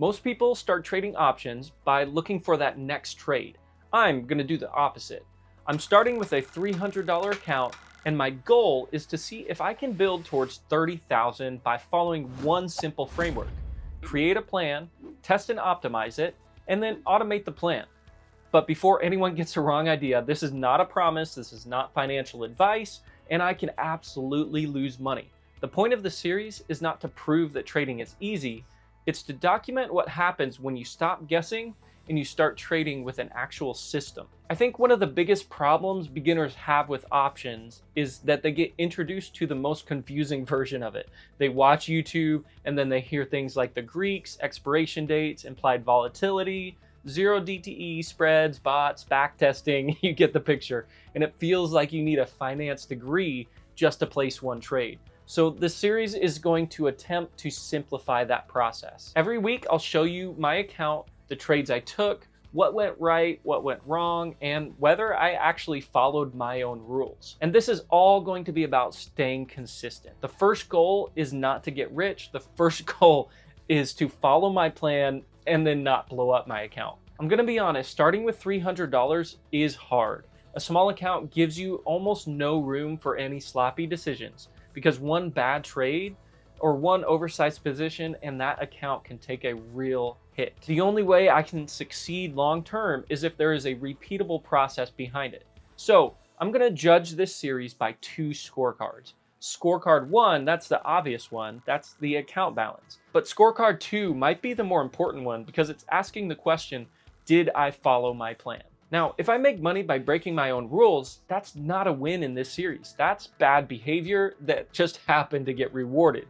Most people start trading options by looking for that next trade. I'm going to do the opposite. I'm starting with a $300 account, and my goal is to see if I can build towards $30,000 by following one simple framework. Create a plan, test and optimize it, and then automate the plan. But before anyone gets the wrong idea, this is not a promise, this is not financial advice, and I can absolutely lose money. The point of the series is not to prove that trading is easy, it's to document what happens when you stop guessing and you start trading with an actual system. I think one of the biggest problems beginners have with options is that they get introduced to the most confusing version of it. They watch YouTube and then they hear things like the Greeks, expiration dates, implied volatility, zero DTE, spreads, bots, backtesting, you get the picture. And it feels like you need a finance degree just to place one trade. So this series is going to attempt to simplify that process. Every week I'll show you my account, the trades I took, what went right, what went wrong, and whether I actually followed my own rules. And this is all going to be about staying consistent. The first goal is not to get rich. The first goal is to follow my plan and then not blow up my account. I'm gonna be honest, starting with $300 is hard. A small account gives you almost no room for any sloppy decisions because one bad trade or one oversized position and that account can take a real hit. The only way I can succeed long-term is if there is a repeatable process behind it. So I'm gonna judge this series by two scorecards. Scorecard 1, that's the obvious one, that's the account balance. But scorecard 2 might be the more important one because it's asking the question, did I follow my plan? Now, if I make money by breaking my own rules, that's not a win in this series. That's bad behavior that just happened to get rewarded.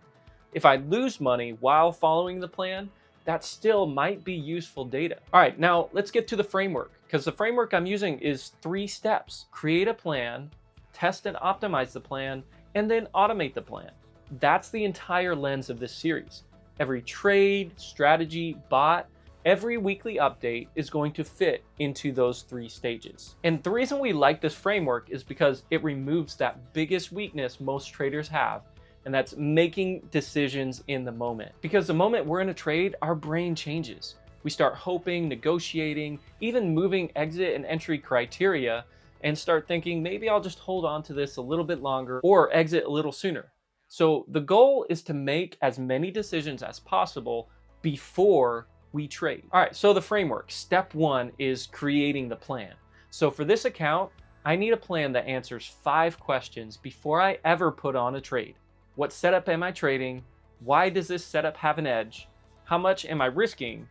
If I lose money while following the plan, that still might be useful data. All right, now let's get to the framework because the framework I'm using is 3 steps. Create a plan, test and optimize the plan, and then automate the plan. That's the entire lens of this series. Every trade, strategy, bot, every weekly update is going to fit into those 3 stages. And the reason we like this framework is because it removes that biggest weakness most traders have, and that's making decisions in the moment. Because the moment we're in a trade, our brain changes. We start hoping, negotiating, even moving exit and entry criteria, and start thinking, maybe I'll just hold on to this a little bit longer or exit a little sooner. So the goal is to make as many decisions as possible before we trade. All right, so the framework. Step 1 is creating the plan. So for this account, I need a plan that answers 5 questions before I ever put on a trade. What setup am I trading? Why does this setup have an edge? How much am I risking?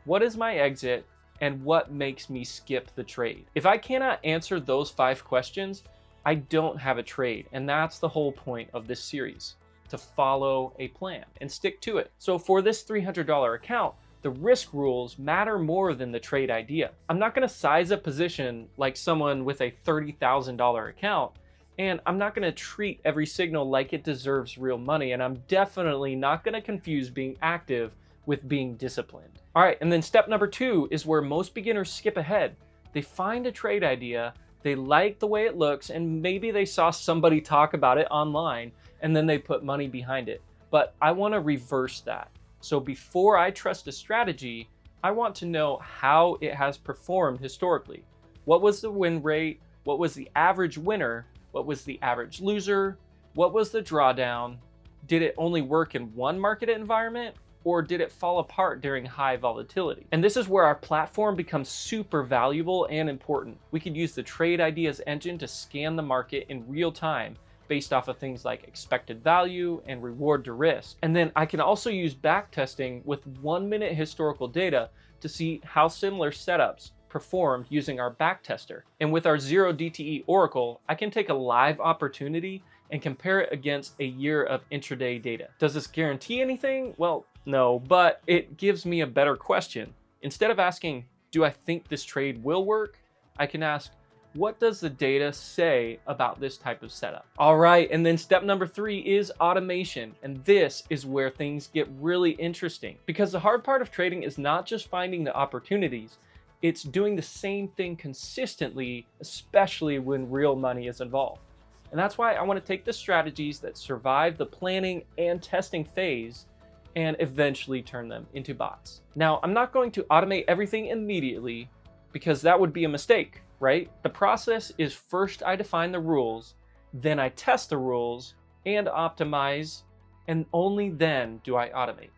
What is my exit? And what makes me skip the trade? If I cannot answer those 5 questions, I don't have a trade. And that's the whole point of this series, to follow a plan and stick to it. So for this $300 account, the risk rules matter more than the trade idea. I'm not gonna size a position like someone with a $30,000 account, and I'm not gonna treat every signal like it deserves real money, and I'm definitely not gonna confuse being active with being disciplined. All right, and then step number 2 is where most beginners skip ahead. They find a trade idea, they like the way it looks, and maybe they saw somebody talk about it online, and then they put money behind it. But I wanna reverse that. So before I trust a strategy, I want to know how it has performed historically. What was the win rate? What was the average winner? What was the average loser? What was the drawdown? Did it only work in one market environment? Or did it fall apart during high volatility? And this is where our platform becomes super valuable and important. We could use the trade ideas engine to scan the market in real time based off of things like expected value and reward to risk. And then I can also use backtesting with 1-minute historical data to see how similar setups performed using our backtester. And with our zero DTE Oracle, I can take a live opportunity and compare it against a year of intraday data. Does this guarantee anything? Well, no, but it gives me a better question. Instead of asking, do I think this trade will work? I can ask, what does the data say about this type of setup? All right, and then step number 3 is automation. And this is where things get really interesting because the hard part of trading is not just finding the opportunities, it's doing the same thing consistently, especially when real money is involved. And that's why I want to take the strategies that survive the planning and testing phase and eventually turn them into bots. Now, I'm not going to automate everything immediately because that would be a mistake, right? The process is first I define the rules, then I test the rules and optimize, and only then do I automate.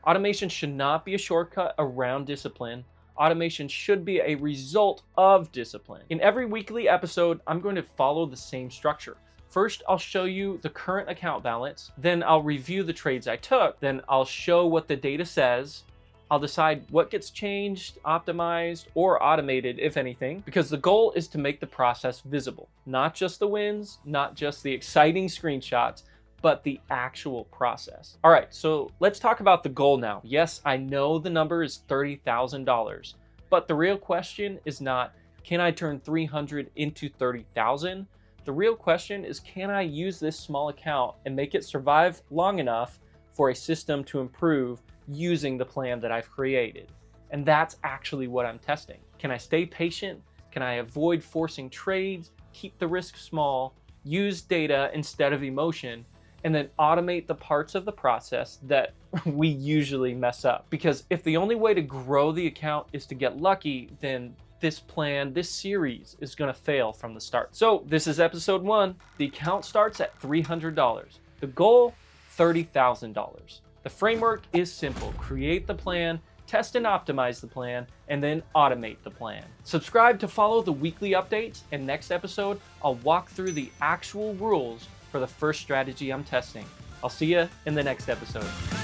Automation should not be a shortcut around discipline. Automation should be a result of discipline. In every weekly episode, I'm going to follow the same structure. First, I'll show you the current account balance, then I'll review the trades I took, then I'll show what the data says, I'll decide what gets changed, optimized, or automated, if anything, because the goal is to make the process visible. Not just the wins, not just the exciting screenshots, but the actual process. All right, so let's talk about the goal now. Yes, I know the number is $30,000, but the real question is not, can I turn 300 into 30,000? The real question is, can I use this small account and make it survive long enough for a system to improve using the plan that I've created? And that's actually what I'm testing. Can I stay patient? Can I avoid forcing trades, keep the risk small, use data instead of emotion, and then automate the parts of the process that we usually mess up? Because if the only way to grow the account is to get lucky, then this plan, this series is gonna fail from the start. So this is episode 1. The account starts at $300. The goal, $30,000. The framework is simple. Create the plan, test and optimize the plan, and then automate the plan. Subscribe to follow the weekly updates, and next episode, I'll walk through the actual rules for the first strategy I'm testing. I'll see you in the next episode.